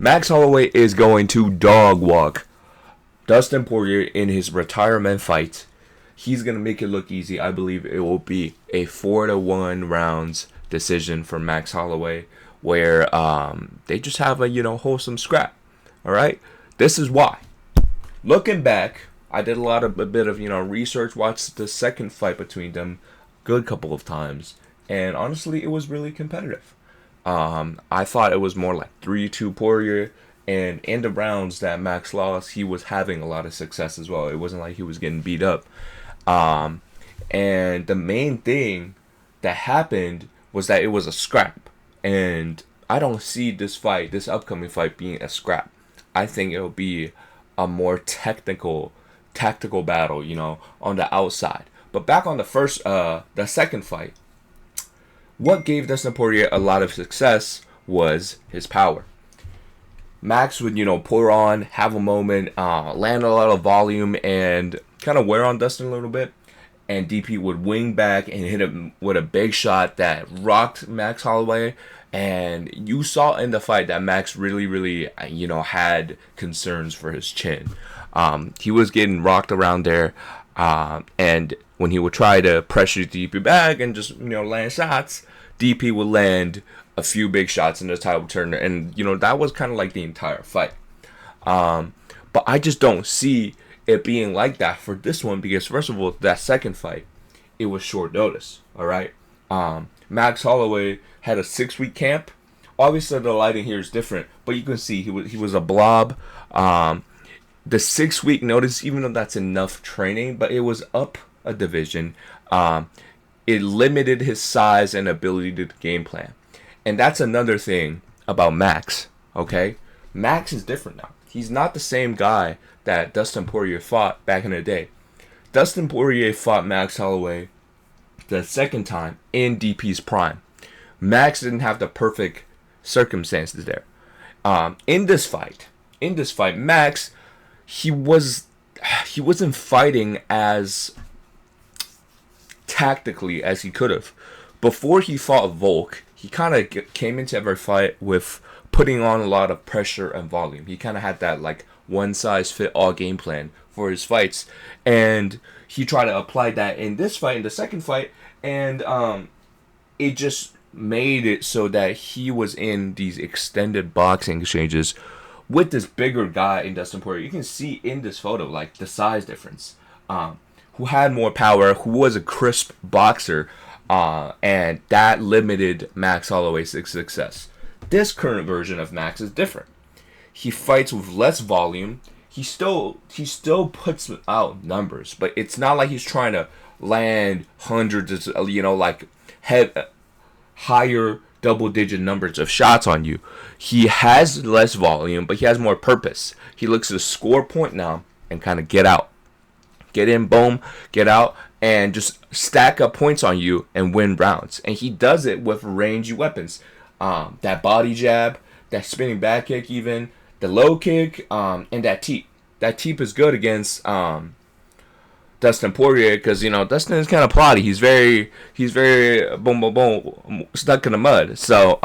Max Holloway is going to dog walk Dustin Poirier in his retirement fight. He's going to make it look easy. I believe it will be a 4-1 rounds decision for Max Holloway, where they just have a wholesome scrap. All right, this is why. Looking back, I did a bit of research, watched the second fight between them, good couple of times, and honestly, it was really competitive. I thought it was more like 3-2 Poirier, and in the rounds that Max lost, he was having a lot of success as well. It wasn't like he was getting beat up. And the main thing that happened was that it was a scrap. And I don't see this upcoming fight being a scrap. I think it'll be a more tactical battle, on the outside. But back on the second fight, what gave Dustin Poirier a lot of success was his power. Max would, pour on, have a moment, land a lot of volume, and kind of wear on Dustin a little bit. And DP would wing back and hit him with a big shot that rocked Max Holloway. And you saw in the fight that Max really, had concerns for his chin. He was getting rocked around there. And when he would try to pressure DP back and just, land shots, DP would land a few big shots in the title turner, and that was kind of like the entire fight. But I just don't see it being like that for this one, because first of all, that second fight, it was short notice. All right, Max Holloway had a 6-week camp. Obviously, the lighting here is different, but you can see he was a blob. The 6-week notice, even though that's enough training, but it was up a division. It limited his size and ability to game plan. And that's another thing about Max, okay? Max is different now. He's not the same guy that Dustin Poirier fought back in the day. Dustin Poirier fought Max Holloway the second time in DP's prime. Max didn't have the perfect circumstances there. In this fight, Max, he wasn't fighting as tactically as he could have. Before he fought Volk, he kind of came into every fight with putting on a lot of pressure and volume. He kind of had that one-size-fit-all game plan for his fights. And he tried to apply that in this fight, in the second fight. And it just made it so that he was in these extended boxing exchanges with this bigger guy in Dustin Poirier. You can see in this photo, the size difference. Who had more power, who was a crisp boxer. And that limited Max Holloway's success. This current version of Max is different. He fights with less volume. He still puts out numbers, but it's not like he's trying to land hundreds of, higher double-digit numbers of shots on you. He has less volume, but he has more purpose. He looks to score point now and kind of get out. Get in, boom, get out, and just stack up points on you and win rounds. And he does it with rangy weapons. That body jab, that spinning back kick even, the low kick, and that teep. That teep is good against Dustin Poirier because, Dustin is kind of plotty. He's very boom, boom, boom, stuck in the mud. So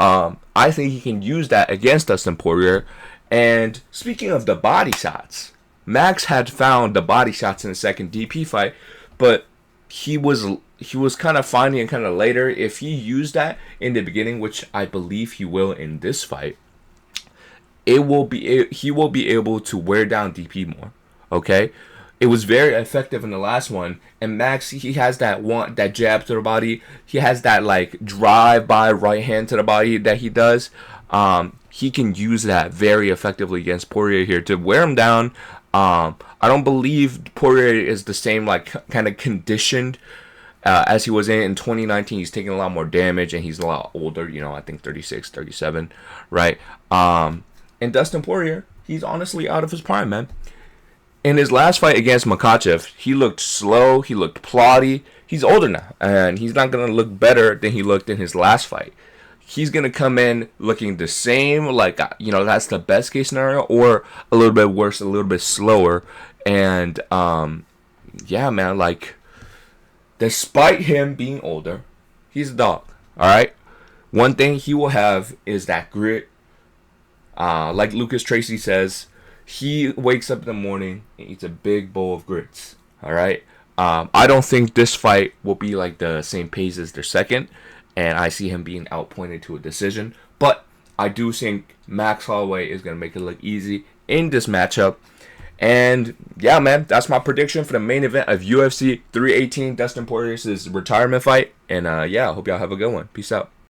I think he can use that against Dustin Poirier. And speaking of the body shots, Max had found the body shots in the second DP fight, but he was kind of finding it kind of later. If he used that in the beginning, which I believe he will in this fight, he will be able to wear down DP more. Okay, it was very effective in the last one, and Max, he has that jab to the body. He has that drive by right hand to the body that he does. He can use that very effectively against Poirier here to wear him down. I don't believe Poirier is the same kind of conditioned as he was in 2019. He's taking a lot more damage and he's a lot older, I think 36, 37, right? And Dustin Poirier, he's honestly out of his prime, man. In his last fight against Makhachev, he looked slow, he looked plotty. He's older now, and he's not going to look better than he looked in his last fight. He's going to come in looking the same, that's the best case scenario, or a little bit worse, a little bit slower. And, yeah, man, despite him being older, he's a dog, all right? One thing he will have is that grit, Like Lucas Tracy says, he wakes up in the morning and eats a big bowl of grits. All right. I don't think this fight will be like the same pace as their second, and I see him being outpointed to a decision. But I do think Max Holloway is gonna make it look easy in this matchup. And yeah, man, that's my prediction for the main event of UFC 318, Dustin Poirier's retirement fight. And yeah, I hope y'all have a good one. Peace out.